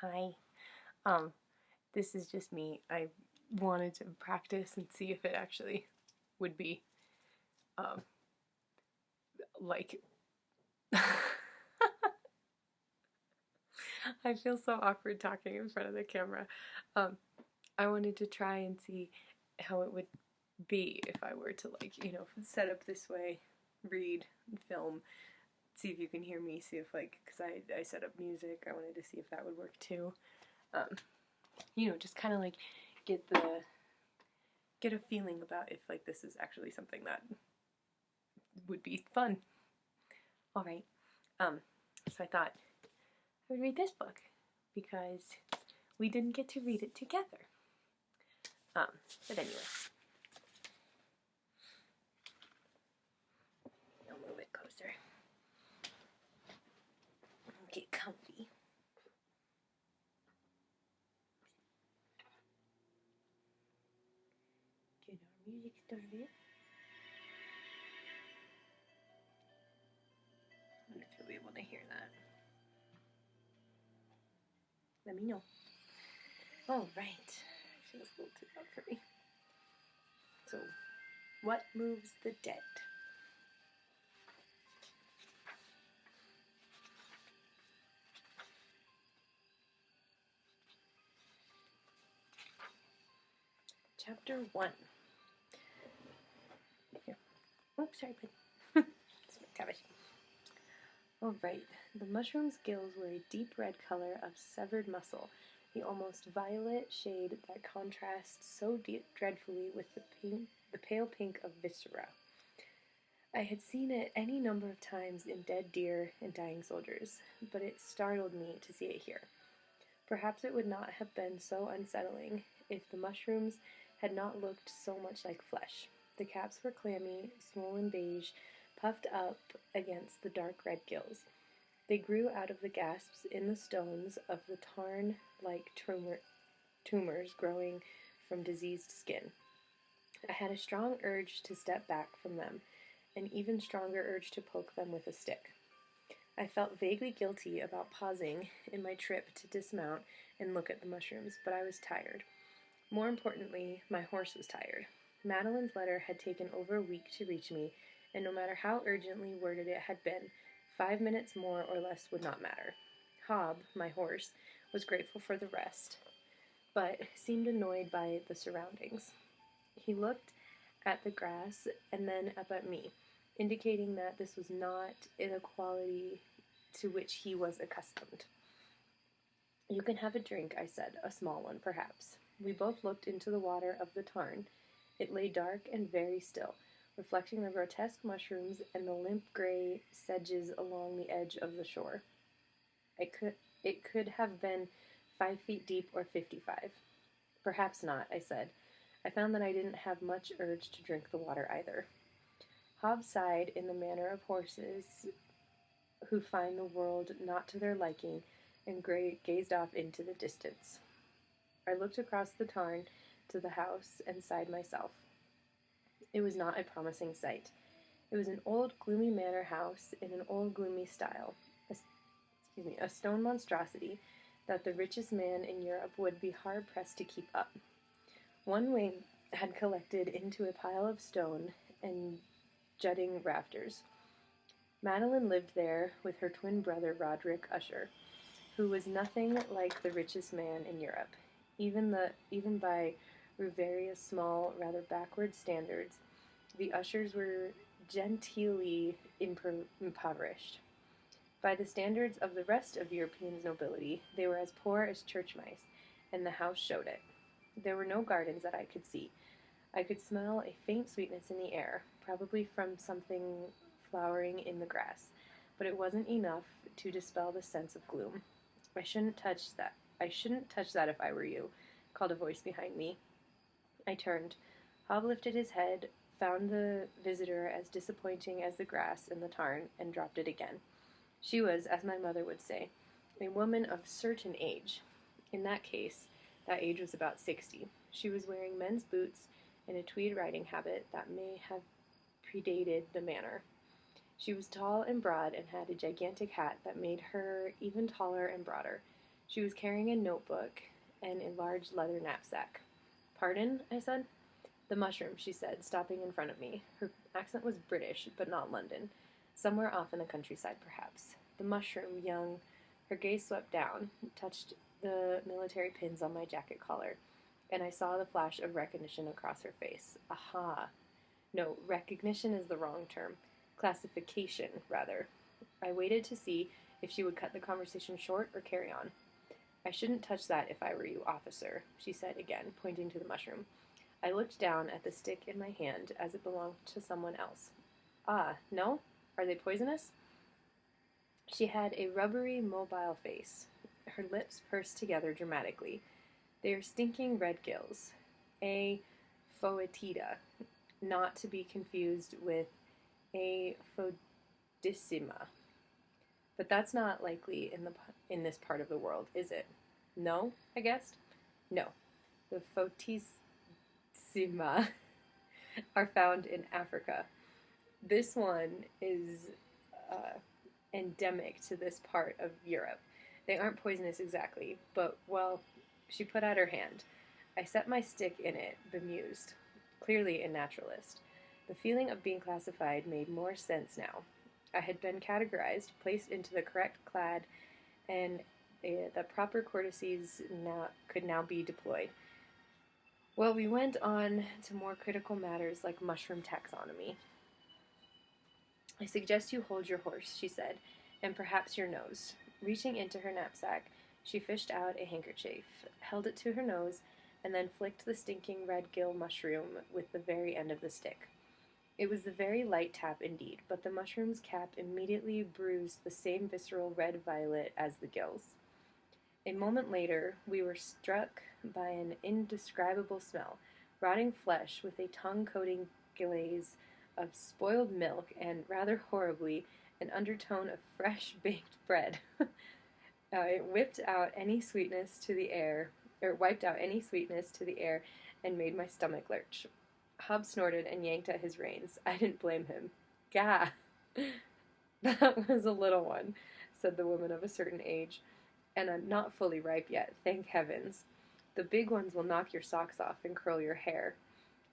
Hi. This is just me. I wanted to practice and see if it actually would be, um, like. I feel so awkward talking in front of the camera. Um, I wanted to try and see how it would be if I were to, set up this way, read, film, see if you can hear me, see if, because I set up music, I wanted to see if that would work too. Um, just kind of get the get a feeling about if this is actually something that would be fun. All right. So I thought I would read this book because we didn't get to read it together. But anyway, I'll move it closer. Get comfy. Get our music started. I wonder if you'll be able to hear that. Let me know. All right. Feels a little too loud for me. So, what moves the dead? Chapter 1. Here. Oops, sorry, bud. It's my cabbage. All right. The mushroom's gills were a deep red color of severed muscle, the almost violet shade that contrasts so dreadfully with the pale pink of viscera. I had seen it any number of times in dead deer and dying soldiers, but it startled me to see it here. Perhaps it would not have been so unsettling if the mushrooms had not looked so much like flesh. The caps were clammy, swollen beige, puffed up against the dark red gills. They grew out of the gasps in the stones of the tarn-like tumors growing from diseased skin. I had a strong urge to step back from them, an even stronger urge to poke them with a stick. I felt vaguely guilty about pausing in my trip to dismount and look at the mushrooms, but I was tired. More importantly, my horse was tired. Madeline's letter had taken over a week to reach me, and no matter how urgently worded it had been, 5 minutes more or less would not matter. Hob, my horse, was grateful for the rest, but seemed annoyed by the surroundings. He looked at the grass and then up at me, indicating that this was not in a quality to which he was accustomed. "You can have a drink," I said, "a small one, perhaps." We both looked into the water of the tarn. It lay dark and very still, reflecting the grotesque mushrooms and the limp gray sedges along the edge of the shore. It could have been 5 feet deep or 55. "Perhaps not," I said. I found that I didn't have much urge to drink the water either. Hob sighed in the manner of horses who find the world not to their liking and gazed off into the distance. I looked across the tarn to the house and sighed myself. It was not a promising sight. It was an old, gloomy manor house in an old, gloomy style. A stone monstrosity that the richest man in Europe would be hard-pressed to keep up. One wing had collected into a pile of stone and jutting rafters. Madeline lived there with her twin brother Roderick Usher, who was nothing like the richest man in Europe. Even by Riveria's small, rather backward standards, the Ushers were genteelly impoverished. By the standards of the rest of European nobility, they were as poor as church mice, and the house showed it. There were no gardens that I could see. I could smell a faint sweetness in the air, probably from something flowering in the grass, but it wasn't enough to dispel the sense of gloom. "I shouldn't touch that. I shouldn't touch that if I were you," called a voice behind me. I turned. Hob lifted his head, found the visitor as disappointing as the grass in the tarn, and dropped it again. She was, as my mother would say, a woman of certain age. In that case, that age was about 60. She was wearing men's boots and a tweed riding habit that may have predated the manor. She was tall and broad and had a gigantic hat that made her even taller and broader. She was carrying a notebook and a large leather knapsack. Pardon? I said. The mushroom, she said, stopping in front of me. Her accent was British, but not London. Somewhere off in the countryside, perhaps. The mushroom, young, her gaze swept down, touched the military pins on my jacket collar, and I saw the flash of recognition across her face. Aha. No, recognition is the wrong term. Classification, rather. I waited to see if she would cut the conversation short or carry on. I shouldn't touch that if I were you, officer, she said again, pointing to the mushroom. I looked down at the stick in my hand as it belonged to someone else. Ah, no? Are they poisonous? She had a rubbery, mobile face. Her lips pursed together dramatically. They are stinking red gills. A foetida, not to be confused with a fodissima. But that's not likely in this part of the world, is it? No, I guessed. No. The fodissima are found in Africa. This one is endemic to this part of Europe. They aren't poisonous exactly, but, well, she put out her hand. I set my stick in it, bemused. Clearly a naturalist. The feeling of being classified made more sense now. I had been categorized, placed into the correct clad, and the proper courtesies could now be deployed. Well, we went on to more critical matters like mushroom taxonomy. I suggest you hold your horse, she said, and perhaps your nose. Reaching into her knapsack, she fished out a handkerchief, held it to her nose, and then flicked the stinking red gill mushroom with the very end of the stick. It was a very light tap indeed, but the mushroom's cap immediately bruised the same visceral red-violet as the gills. A moment later, we were struck by an indescribable smell, rotting flesh with a tongue-coating glaze of spoiled milk and, rather horribly, an undertone of fresh baked bread. It wiped out any sweetness to the air, and made my stomach lurch. Hub snorted and yanked at his reins. I didn't blame him. Gah! That was a little one, said the woman of a certain age, and I'm not fully ripe yet, thank heavens. The big ones will knock your socks off and curl your hair.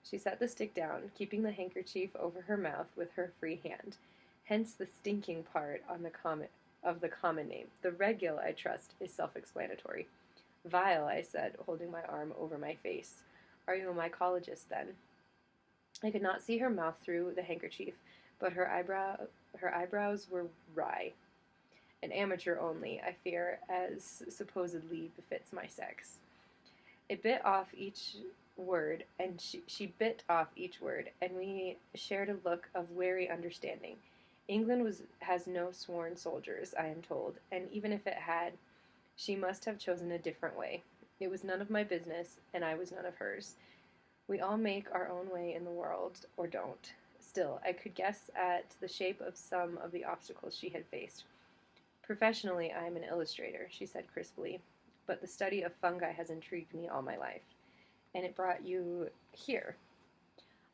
She set the stick down, keeping the handkerchief over her mouth with her free hand. Hence the stinking part of the common name. The red gill, I trust, is self-explanatory. Vile, I said, holding my arm over my face. Are you a mycologist, then? I could not see her mouth through the handkerchief, but her eyebrows were wry. An amateur only, I fear, as supposedly befits my sex. It bit off each word, and she bit off each word, and we shared a look of wary understanding. England has no sworn soldiers, I am told, and even if it had, she must have chosen a different way. It was none of my business, and I was none of hers. We all make our own way in the world, or don't. Still, I could guess at the shape of some of the obstacles she had faced. Professionally, I am an illustrator, she said crisply, but the study of fungi has intrigued me all my life. And it brought you here.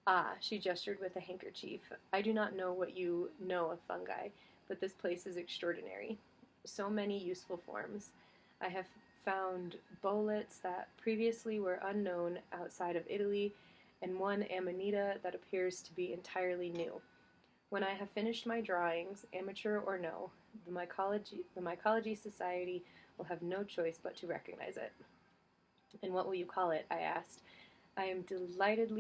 Ah, she gestured with a handkerchief. I do not know what you know of fungi, but this place is extraordinary. So many useful forms. I have found boletes that previously were unknown outside of Italy, and one amanita that appears to be entirely new. When I have finished my drawings, amateur or no, the Mycology Society will have no choice but to recognize it. And what will you call it? I asked. I'm delighted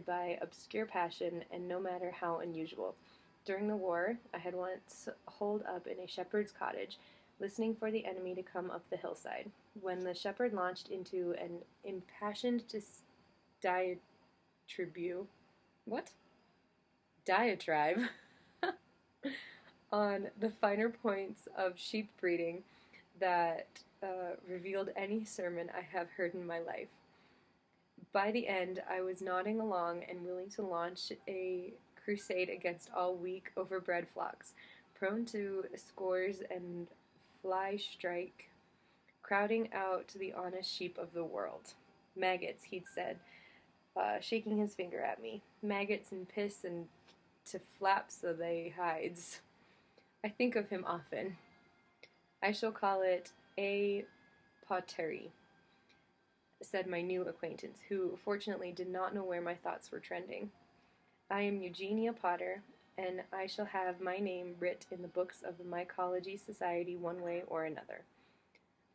by obscure passion, and no matter how unusual. During the war, I had once holed up in a shepherd's cottage, listening for the enemy to come up the hillside. When the shepherd launched into an impassioned diatribe on the finer points of sheep breeding that revealed any sermon I have heard in my life. By the end, I was nodding along and willing to launch a crusade against all weak, overbred flocks, prone to scores and fly strike, crowding out the honest sheep of the world. Maggots, he'd said, shaking his finger at me. Maggots and piss and to flap so they hides. I think of him often. I shall call it A. Pottery, said my new acquaintance, who fortunately did not know where my thoughts were trending. I am Eugenia Potter, and I shall have my name writ in the books of the Mycology Society one way or another.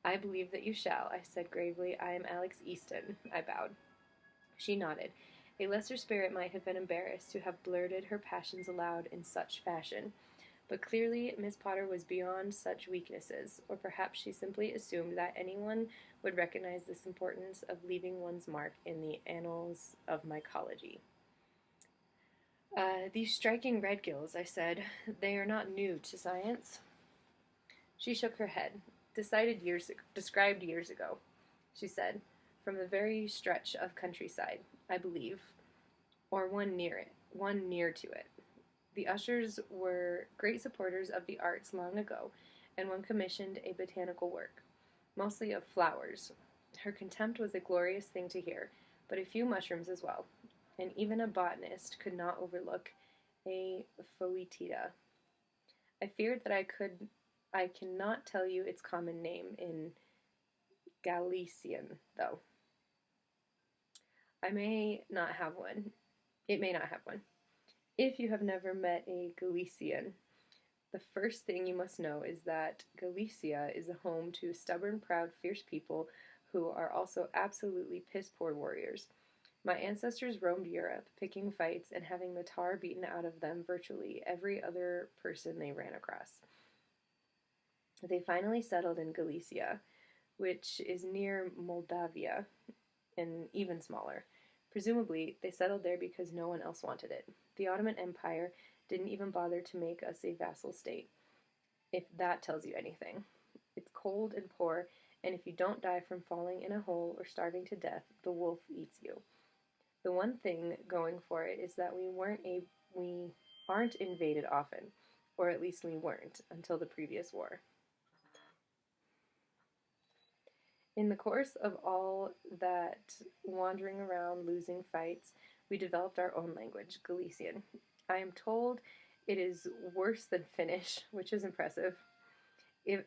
I believe that you shall, I said gravely. I am Alex Easton, I bowed. She nodded. A lesser spirit might have been embarrassed to have blurted her passions aloud in such fashion, but clearly Miss Potter was beyond such weaknesses, or perhaps she simply assumed that anyone would recognize this importance of leaving one's mark in the annals of mycology. These striking red gills, I said, they are not new to science. She shook her head. Described years ago, she said, from the very stretch of countryside, I believe, or one near to it. The Ushers were great supporters of the arts long ago, and one commissioned a botanical work, mostly of flowers. Her contempt was a glorious thing to hear, but a few mushrooms as well, and even a botanist could not overlook a Phoetida. I feared that I cannot tell you its common name in Galician, though. It may not have one. If you have never met a Galician, the first thing you must know is that Galicia is a home to stubborn, proud, fierce people who are also absolutely piss-poor warriors. My ancestors roamed Europe, picking fights and having the tar beaten out of them virtually every other person they ran across. They finally settled in Galicia, which is near Moldavia, and even smaller. Presumably, they settled there because no one else wanted it. The Ottoman Empire didn't even bother to make us a vassal state, if that tells you anything. It's cold and poor, and if you don't die from falling in a hole or starving to death, the wolf eats you. The one thing going for it is that we aren't invaded often, or at least we weren't until the previous war. In the course of all that wandering around, losing fights, we developed our own language, Galician. I am told it is worse than Finnish, which is impressive.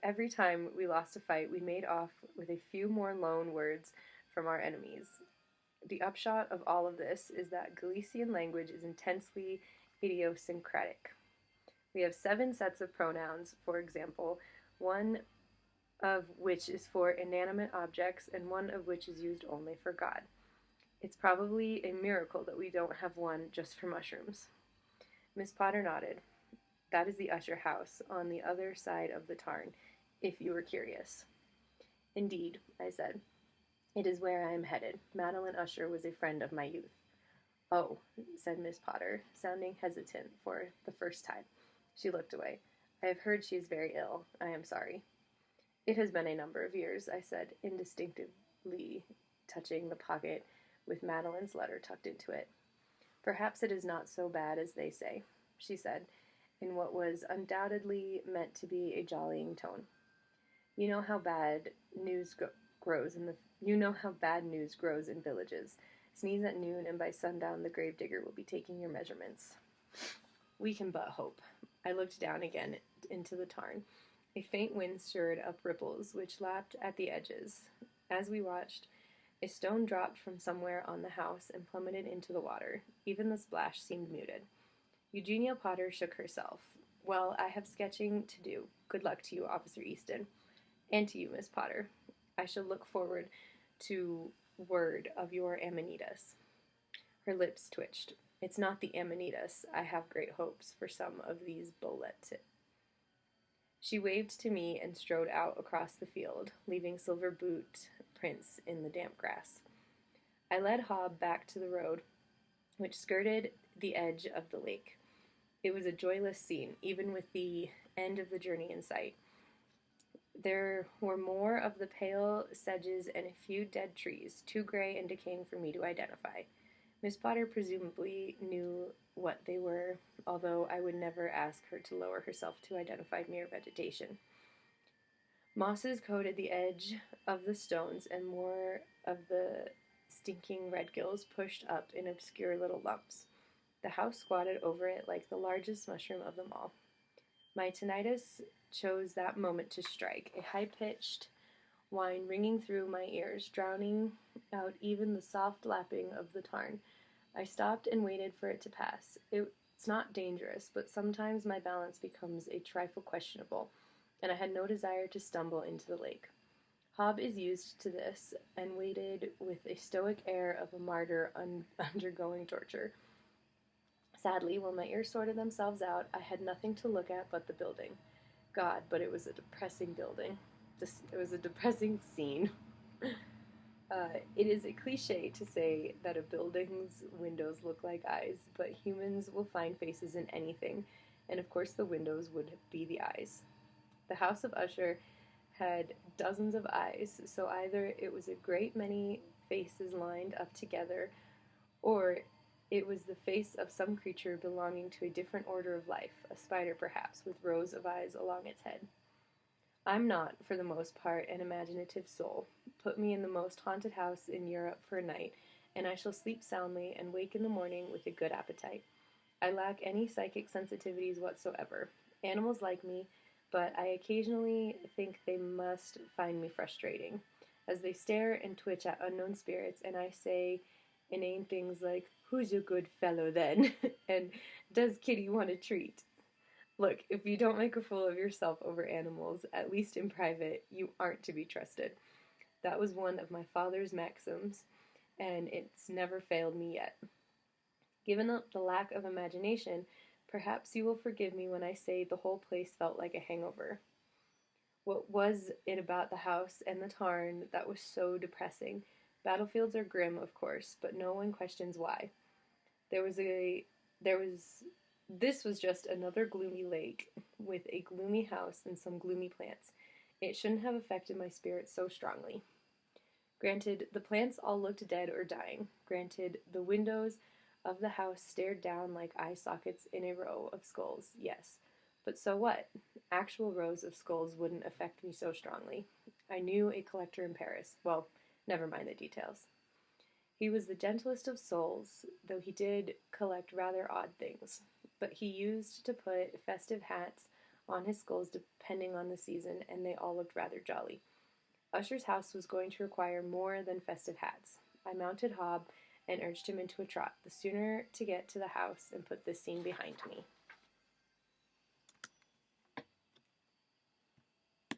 Every time we lost a fight, we made off with a few more loan words from our enemies. The upshot of all of this is that Galician language is intensely idiosyncratic. We have 7 sets of pronouns, for example, one of which is for inanimate objects and one of which is used only for God. It's probably a miracle that we don't have one just for mushrooms. Miss Potter nodded. That is the Usher house on the other side of the tarn, if you were curious. Indeed, I said. It is where I am headed. Madeline Usher was a friend of my youth. Oh, said Miss Potter, sounding hesitant for the first time. She looked away. I have heard she is very ill. I am sorry. It has been a number of years, I said, indistinctly touching the pocket with Madeline's letter tucked into it. Perhaps it is not so bad as they say, she said, in what was undoubtedly meant to be a jollying tone. You know how bad news grows in villages. Sneeze at noon, and by sundown the gravedigger will be taking your measurements. We can but hope. I looked down again into the tarn. A faint wind stirred up ripples, which lapped at the edges. As we watched, a stone dropped from somewhere on the house and plummeted into the water. Even the splash seemed muted. Eugenia Potter shook herself. Well, I have sketching to do. Good luck to you, Officer Easton. And to you, Miss Potter. I shall look forward to word of your Amanitas. Her lips twitched. It's not the Amanitas. I have great hopes for some of these bullets. She waved to me and strode out across the field, leaving silver boot prints in the damp grass. I led Hob back to the road, which skirted the edge of the lake. It was a joyless scene, even with the end of the journey in sight. There were more of the pale sedges and a few dead trees, too gray and decaying for me to identify. Miss Potter presumably knew what they were, although I would never ask her to lower herself to identify mere vegetation. Mosses coated the edge of the stones, and more of the stinking red gills pushed up in obscure little lumps. The house squatted over it like the largest mushroom of them all. My tinnitus chose that moment to strike, a high-pitched wine ringing through my ears, drowning out even the soft lapping of the tarn. I stopped and waited for it to pass. It's not dangerous, but sometimes my balance becomes a trifle questionable, and I had no desire to stumble into the lake. Hob is used to this, and waited with a stoic air of a martyr undergoing torture. Sadly, when my ears sorted themselves out, I had nothing to look at but the building. God, but it was a depressing building. It was a depressing scene. It is a cliche to say that a building's windows look like eyes, but humans will find faces in anything, and of course the windows would be the eyes. The house of Usher had dozens of eyes, so either it was a great many faces lined up together, or it was the face of some creature belonging to a different order of life, a spider perhaps, with rows of eyes along its head. I'm not, for the most part, an imaginative soul. Put me in the most haunted house in Europe for a night, and I shall sleep soundly and wake in the morning with a good appetite. I lack any psychic sensitivities whatsoever. Animals like me, but I occasionally think they must find me frustrating, as they stare and twitch at unknown spirits, and I say inane things like, "Who's a good fellow then?" and "Does Kitty want a treat?" Look, if you don't make a fool of yourself over animals, at least in private, you aren't to be trusted. That was one of my father's maxims, and it's never failed me yet. Given the lack of imagination, perhaps you will forgive me when I say the whole place felt like a hangover. What was it about the house and the tarn that was so depressing? Battlefields are grim, of course, but no one questions why. There was a there was This was just another gloomy lake with a gloomy house and some gloomy plants. It shouldn't have affected my spirits so strongly. Granted, the plants all looked dead or dying. Granted, the windows of the house stared down like eye sockets in a row of skulls, yes. But so what? Actual rows of skulls wouldn't affect me so strongly. I knew a collector in Paris. Well, never mind the details. He was the gentlest of souls, though he did collect rather odd things. But he used to put festive hats on his skulls depending on the season, and they all looked rather jolly. Usher's house was going to require more than festive hats. I mounted Hob and urged him into a trot, the sooner to get to the house and put this scene behind me.